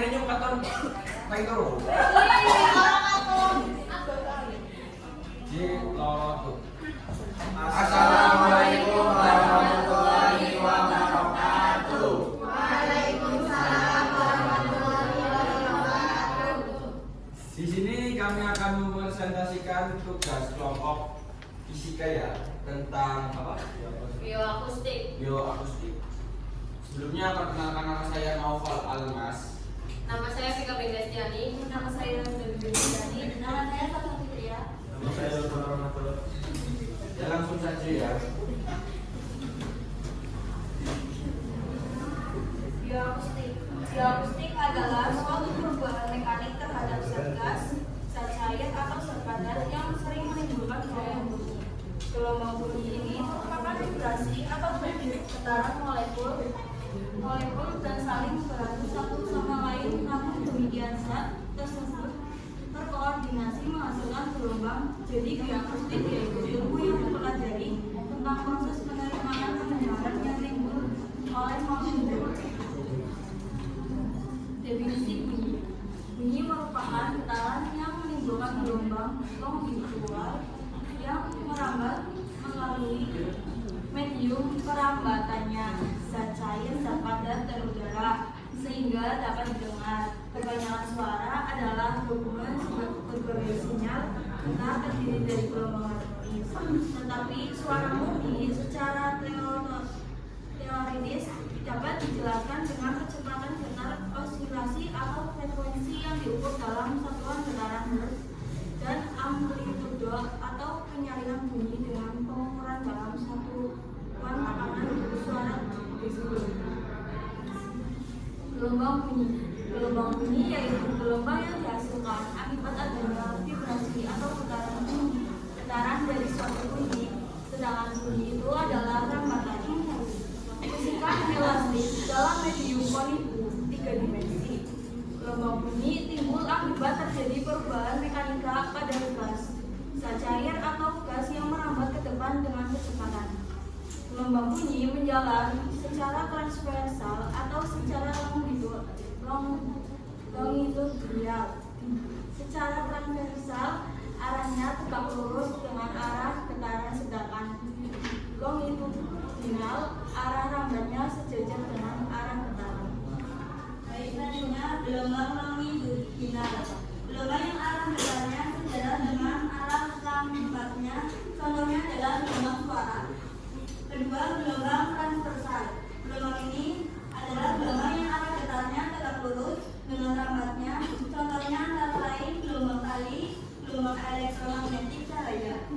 ninyo katon kay turu. Di loro tuh. Assalamualaikum warahmatullahi wabarakatuh. Waalaikumsalam warahmatullahi wabarakatuh. Di sini kami akan mempresentasikan tugas kelompok fisika ya tentang apa? Bioakustik. Bioakustik. Sebelumnya perkenalkan nama saya Naufal Almas. Nama saya Vika Bengkestiani. Nama saya Dewi Bengkestiani. Nama saya Fatma Fitria. Nama saya Dr. Rahmatullah. Ya langsung saja ya. Bioakustik adalah suatu perubahan mekanik terhadap zat gas, zat cair atau zat padat yang sering menimbulkan gelombang bunyi. Gelombang bunyi ini merupakan vibrasi atau getaran molekul dan saling membantu satu sama lain, namun demikian zat tersebut terkoordinasi menghasilkan gelombang. Jadi bioakustik yaitu ilmu yang mempelajari tentang proses penerimaan kebenaran yang timbul oleh makhluk. Definisi bunyi. Bunyi merupakan getaran yang menimbulkan gelombang longitudinal yang merambat melalui medium perambatannya, zat cair, zat padat, dan udara, sehingga dapat didengar. Kebanyakan suara adalah gabungan berbagai sinyal getar terdiri dari gelombang harmonis. Tetapi suara murni secara teoritis dapat dijelaskan dengan kecepatan getar, osilasi atau frekuensi yang diukur dalam satuan getaran hertz, dan amplitudo atau penyaringan bunyi dengan pengukuran dalam satuan tekanan suara desibel. Gelombang bunyi. Gelombang bunyi yaitu gelombang yang dihasilkan akibat adanya vibrasi atau getaran dari suatu bunyi, sedangkan bunyi itu adalah rambatan. Fisika elastis dalam medium koniku 3 dimensi. Gelombang bunyi timbul akibat terjadi perubahan mekanika pada gas, zat cair atau gas yang merambat ke depan dengan kecepatan. Gelombang bunyi menjalar secara transversal atau secara longitudinal. Secara transversal arahnya tegak lurus dengan arah getaran, sedangkan longitudinal arah rambatnya sejajar dengan arah getaran. Baik, selanjutnya gelombang longitudinal. Gelombang yang arah getarannya sejajar dengan arah rambatnya, contohnya adalah gelombang suara. Kedua, gelombang transversal. Gelombang ini adalah gelombang yang arah getarannya tegak lurus dengan rambatnya, contohnya antara lain gelombang tali, gelombang elektromagnetik cahaya.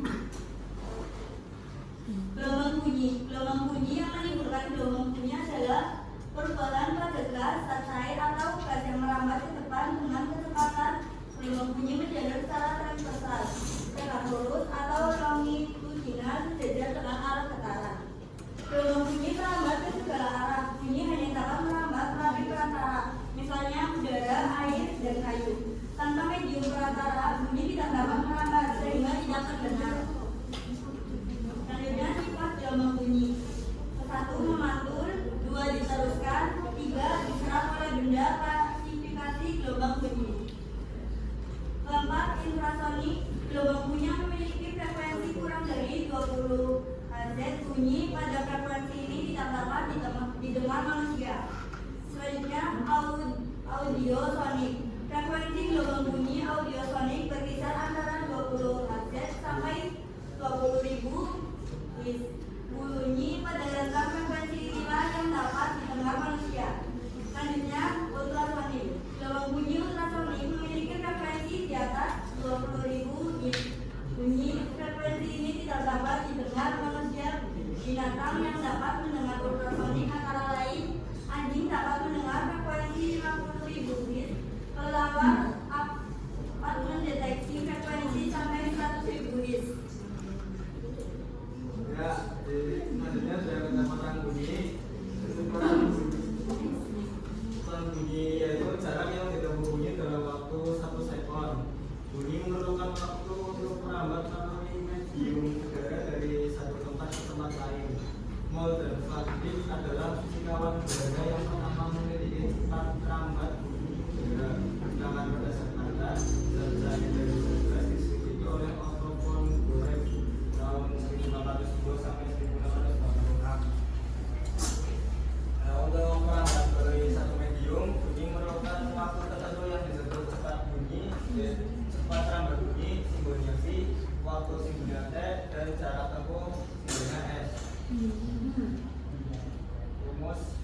Gelombang bunyi. Gelombang bunyi yang menimbulkan gelombang bunyi adalah perubahan pada gas, zat cair atau gas yang merambat ke depan dengan kecepatan. Gelombang bunyi menjalar secara transversal, tegak lurus atau longitudinal sejajar dengan arah getaran. Gelombang bunyi merambat ke segala arah. Bunyi hanya dapat merambat melalui perantara, misalnya udara, air, dan kayu. Tanpa medium perantara, bunyi tidak dapat merambat sehingga tidak terdengar. Selanjutnya sifat gelombang bunyi. 1. Memantul. 2. Diteruskan. 3. Diserap oleh benda. Klasifikasi gelombang bunyi. 4. Infrasonik. Gelombang bunyi yang memiliki frekuensi kurang dari 20 Hz. Bunyi pada frekuensi ini tidak dapat didengar manusia. Selanjutnya audiosonik. Frekuensi gelombang bunyi audiosonik berkisar antara 20 Hz sampai 20.000 Hz. Bunyi pada rentang frekuensi inilah yang dapat didengar manusia. Selanjutnya ultrasonik. Gelombang bunyi ultrasonik memiliki frekuensi di atas 20.000 Hz. Bunyi frekuensi ini tidak dapat didengar manusia. Binatang yang dapat mendengar ultrasonik antara lain anjing dapat mendengar frekuensi 50.000 Hz. Kelelawar dapat mendeteksi frekuensi sampai 100.000 Hz. Ya, selanjutnya sudah kecepatan bunyi. Kecepatan bunyi yaitu jarak yang ditempuh bunyi dalam waktu 1 sekon. Bunyi memerlukan waktu untuk merambat melalui medium udara dari satu tempat ke tempat lain. Mulder Fadli adalah fisikawan udara yang pertama meneliti cepat merambat bunyi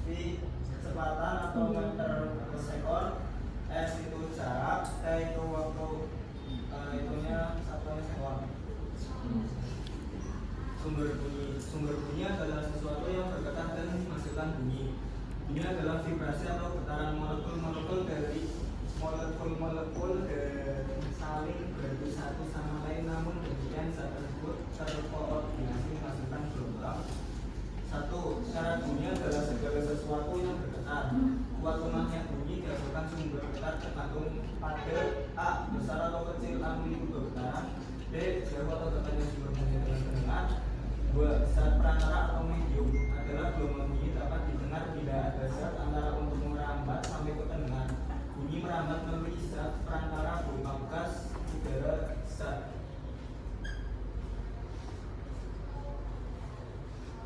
V kecepatan atau meter per sekon, S itu jarak, T itu waktu, itunya satuannya sekon. Sumber bunyi adalah sesuatu yang bergetar dan menghasilkan bunyi. Bunyi adalah vibrasi atau getaran molekul-molekul dari saling beradu satu sama lain, namun demikian zat tersebut terkoordinasi menghasilkan gelombang. Satu, syarat bunyi adalah segala sesuatu yang bergetar. Kuat lemahnya bunyi dihasilkan sumber getar tergantung pada A, besar atau kecil amplitudo getaran, B, jauh atau dekatnya sumber bunyi dengan pendengar. 2. Zat perantara atau medium adalah gelombang bunyi dapat didengar bila ada zat antara untuk merambat sampai ke pendengar. Bunyi merambat melalui zat perantara berupa gas, udara, zat.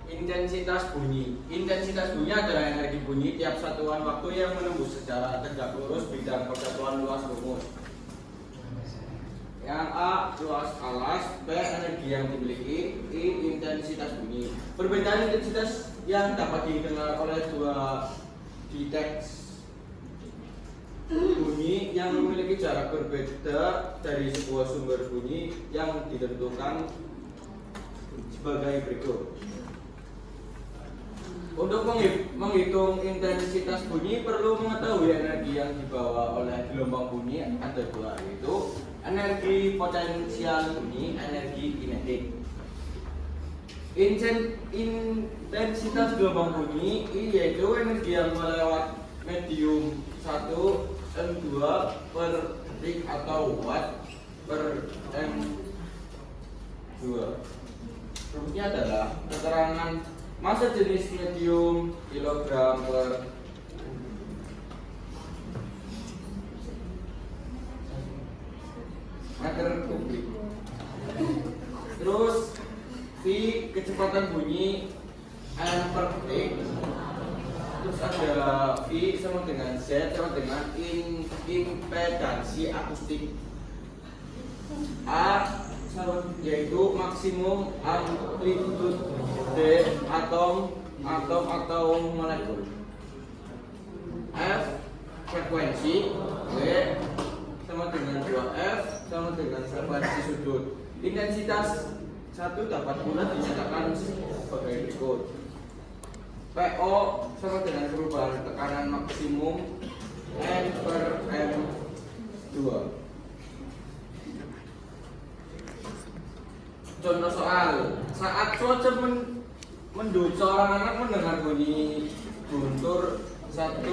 Intensitas bunyi. Intensitas bunyi adalah energi bunyi tiap satuan waktu yang menembus secara tegak lurus bidang persatuan luas rumus. Yang A, luas alas, B, energi yang dimiliki, I, intensitas bunyi. Perbedaan intensitas yang dapat dikenal oleh dua deteks bunyi yang memiliki jarak berbeda dari sebuah sumber bunyi yang ditentukan sebagai berikut. Untuk menghitung intensitas bunyi perlu mengetahui energi yang dibawa oleh gelombang bunyi ada dua, yaitu energi potensial bunyi, energi kinetik. Intensitas gelombang bunyi yaitu energi yang melewat medium 1 M2 per detik atau watt per M2. Rumusnya adalah keterangan massa jenis medium kilogram per meter kubik. Terus V kecepatan bunyi M per detik. Terus ada V sama dengan Z sama dengan impedansi akustik. A yaitu maksimum amplitude D atom atau molekul. F frekuensi, W sama dengan 2F sama dengan frekuensi sudut. Intensitas satu dapat pula dinyatakan sebagai berikut. PO sama dengan perubahan tekanan maksimum N per M2. Contoh soal, saat cuaca mendung, seorang anak mendengar bunyi guntur 1,5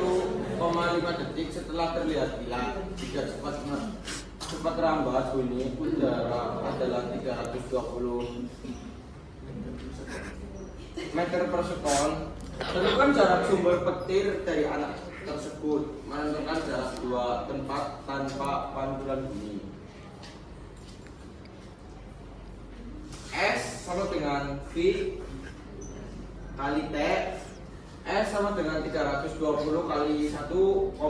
detik setelah terlihat kilat. Jika cepat rambat bunyi udara adalah 320 meter per sekon. Tentukan jarak sumber petir dari anak tersebut. Menentukan jarak dua tempat tanpa pantulan bunyi. S sama dengan V kali T. S sama dengan 320 kali 1,5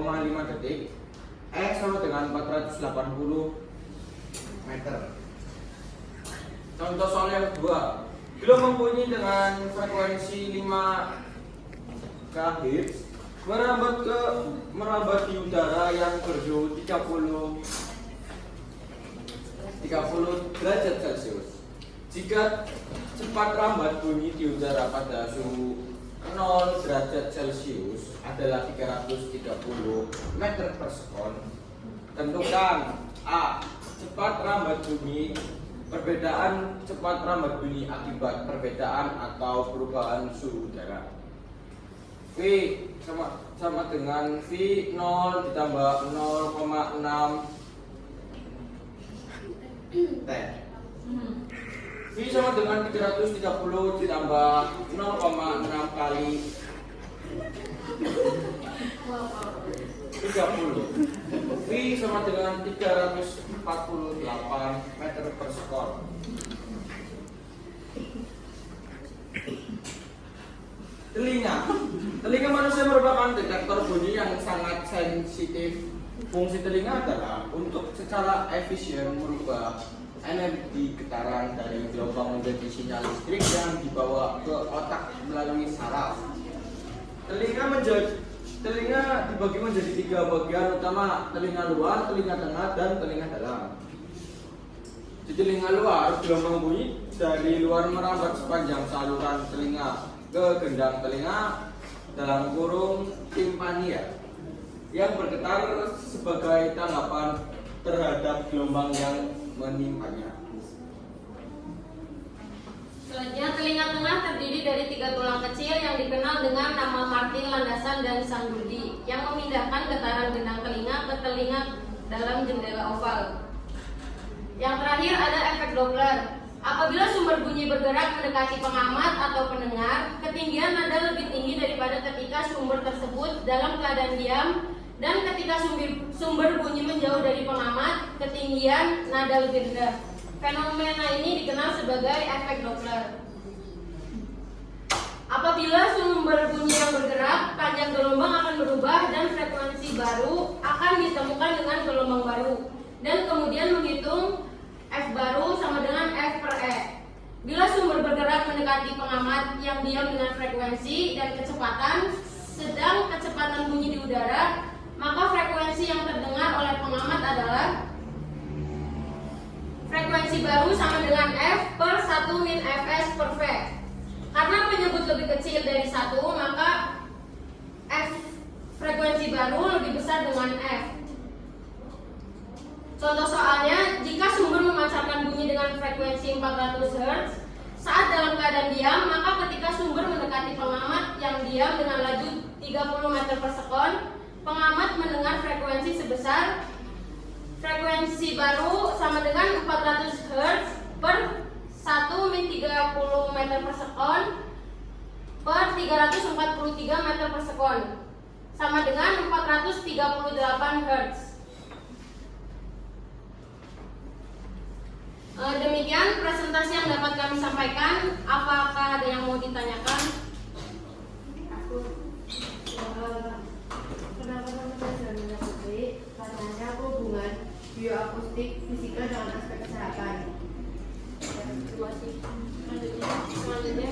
detik. S sama dengan 480 meter. Contoh soal yang kedua. Gelombang bunyi dengan frekuensi 5 kHz merambat di udara yang bersuhu 30 derajat Celcius. Jika cepat rambat bunyi di udara pada suhu 0 derajat Celcius adalah 330 meter per sekon. Tentukan A. Cepat rambat bunyi. Perbedaan cepat rambat bunyi akibat perbedaan atau perubahan suhu udara. V sama dengan V 0 ditambah 0,6 T. V sama dengan 330 ditambah 0,6 kali 30. V sama dengan 348 meter per sekon. Telinga manusia merupakan detektor bunyi yang sangat sensitif. Fungsi telinga adalah untuk secara efisien merubah energi getaran dari gelombang menjadi sinyal listrik yang dibawa ke otak melalui saraf. Telinga telinga dibagi menjadi 3 bagian utama, telinga luar, telinga tengah, dan telinga dalam. Di telinga luar, gelombang bunyi dari luar merambat sepanjang saluran telinga ke gendang telinga dalam kurung timpania yang bergetar sebagai tanggapan terhadap gelombang yang menimpanya. Selanjutnya, telinga tengah terdiri dari 3 tulang kecil yang dikenal dengan nama Martin, landasan, dan sanggurdi yang memindahkan getaran gendang telinga ke telinga dalam jendela oval. Yang terakhir ada efek Doppler. Apabila sumber bunyi bergerak mendekati pengamat atau pendengar, ketinggian nada lebih tinggi daripada ketika sumber tersebut dalam keadaan diam, dan ketika sumber bunyi menjauh dari pengamat, ketinggian nada lebih rendah. Fenomena ini dikenal sebagai efek Doppler. Apabila sumber bunyi yang bergerak, panjang gelombang akan berubah dan frekuensi baru akan ditemukan dengan gelombang baru, dan kemudian menghitung F baru sama dengan F per E. Bila sumber bergerak mendekati pengamat yang diam dengan frekuensi dan kecepatan, sedang kecepatan bunyi di udara, maka frekuensi yang terdengar oleh pengamat adalah frekuensi baru sama dengan F per 1 min Fs per V. Karena penyebut lebih kecil dari 1, maka F frekuensi baru lebih besar dengan F. Contoh soalnya, jika sumber memancarkan bunyi dengan frekuensi 400 Hz saat dalam keadaan diam, maka ketika sumber mendekati pengamat yang diam dengan laju 30 meter per sekon, pengamat mendengar frekuensi sebesar frekuensi baru sama dengan 400 Hz per 1 min 30 meter per sekon per 343 meter per sekon sama dengan 438 Hz. Demikian presentasi yang dapat kami sampaikan. Apakah ada yang mau ditanyakan? Kenapa teman-teman sudah mengetahui katanya apa hubungan bioakustik fisika dengan aspek kesehatan? Selanjutnya.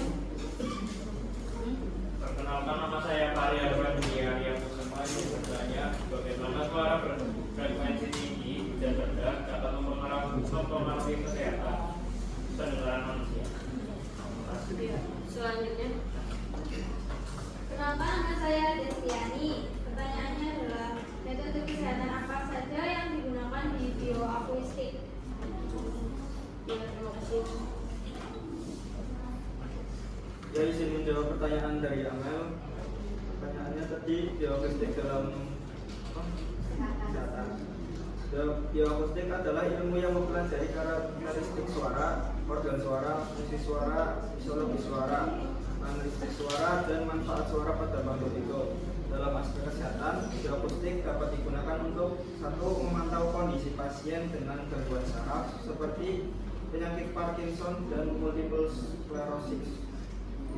Perkenalkan, nama saya Pari Arwan Arya Kusuma. Ini bertanya bagaimana suara berfrekuensi tinggi dan rendah dapat mempengaruhi kesehatan pendengaran manusia. Selanjutnya. Kenapa nama saya Destiani? Pertanyaannya adalah metode kesehatan apa saja yang digunakan di bioakustik? Ya, terima kasih. Ya, izin menjawab pertanyaan dari Amel. Pertanyaannya tadi bioakustik dalam kesehatan. Bioakustik adalah ilmu yang mempelajari karakteristik suara, organ suara, fungsi suara, fisiologi suara, analisis suara, dan manfaat suara pada makhluk hidup. Dalam aspek kesehatan, bioakustik dapat digunakan untuk 1. Memantau kondisi pasien dengan gangguan saraf seperti penyakit Parkinson dan multiple sclerosis.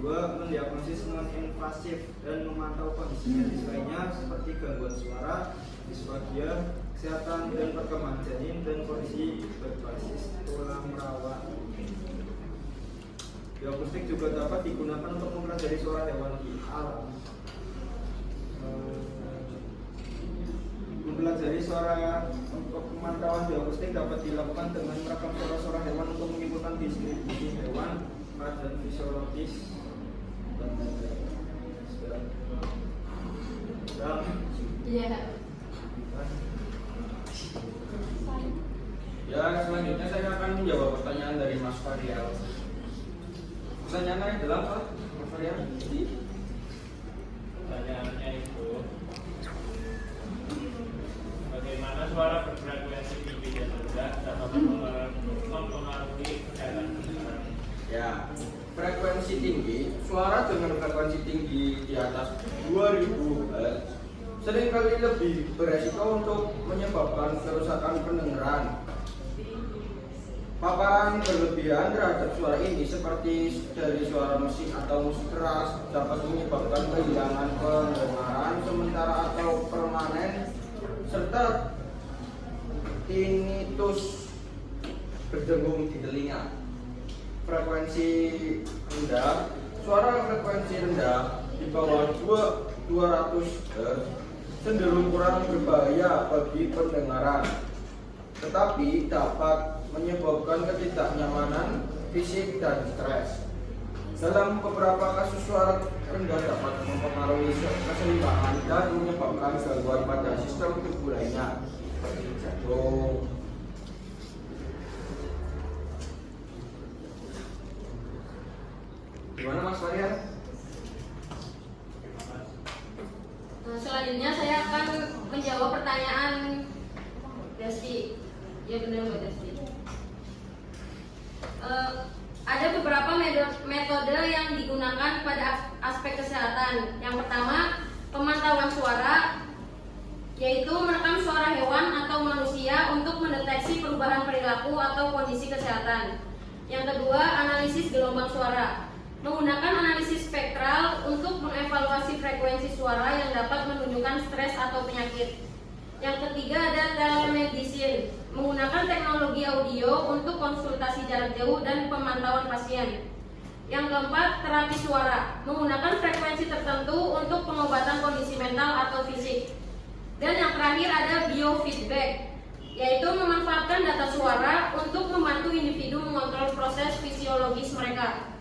2. Mendiagnosis non-invasif dan memantau kondisi medis lainnya seperti gangguan suara, disfagia, kesehatan dan perkembangan janin, dan kondisi berbasis tulang rawan. Bioakustik juga dapat digunakan untuk mempelajari suara hewan di alam. Mempelajari suara untuk pemantauan bioakustik dapat dilakukan dengan merekam suara-suara hewan untuk menyimpulkan distribusi hewan, dan fisiologis dan Iya. Ya, selanjutnya saya akan menjawab pertanyaan dari Mas Farial. Pertanyaannya adalah apa, Mas Farial? Pertanyaannya itu, bagaimana suara berfrekuensi tinggi dan rendah dapat mempengaruhi kesehatan pendengaran? Ya, frekuensi tinggi, suara dengan frekuensi tinggi di atas 2000 Hz seringkali lebih beresiko untuk menyebabkan kerusakan pendengaran. Paparan berlebihan terhadap suara ini seperti dari suara musik atau musik keras dapat menyebabkan kehilangan pendengaran sementara atau permanen serta tinnitus berdengung di telinga. Frekuensi rendah, suara frekuensi rendah di bawah 200 Hz cenderung kurang berbahaya bagi pendengaran, tetapi dapat menyebabkan ketidaknyamanan fisik dan stres. Dalam beberapa kasus suara rendah dapat mempengaruhi keseimbangan dan menyebabkan gangguan pada sistem tubuh lainnya seperti jantung. Gimana Mas Marian? Selanjutnya saya akan menjawab pertanyaan Desti. Ya benar Mbak Desti. Ada beberapa metode yang digunakan pada aspek kesehatan. Yang pertama, pemantauan suara, yaitu merekam suara hewan atau manusia untuk mendeteksi perubahan perilaku atau kondisi kesehatan. Yang kedua, analisis gelombang suara, menggunakan analisis spektral untuk mengevaluasi frekuensi suara yang dapat menunjukkan stres atau penyakit. Yang ketiga ada telemedicine, menggunakan teknologi audio untuk konsultasi jarak jauh dan pemantauan pasien. Yang keempat, terapi suara, menggunakan frekuensi tertentu untuk pengobatan kondisi mental atau fisik. Dan yang terakhir ada biofeedback, yaitu memanfaatkan data suara untuk membantu individu mengontrol proses fisiologis mereka.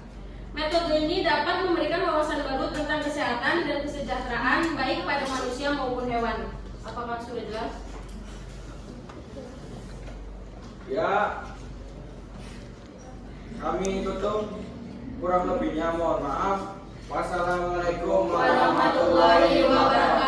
Metode ini dapat memberikan wawasan baru tentang kesehatan dan kesejahteraan baik pada manusia maupun hewan. Apakah sudah jelas? Ya, kami tutup. Kurang lebihnya mohon maaf. Wassalamualaikum warahmatullahi wabarakatuh.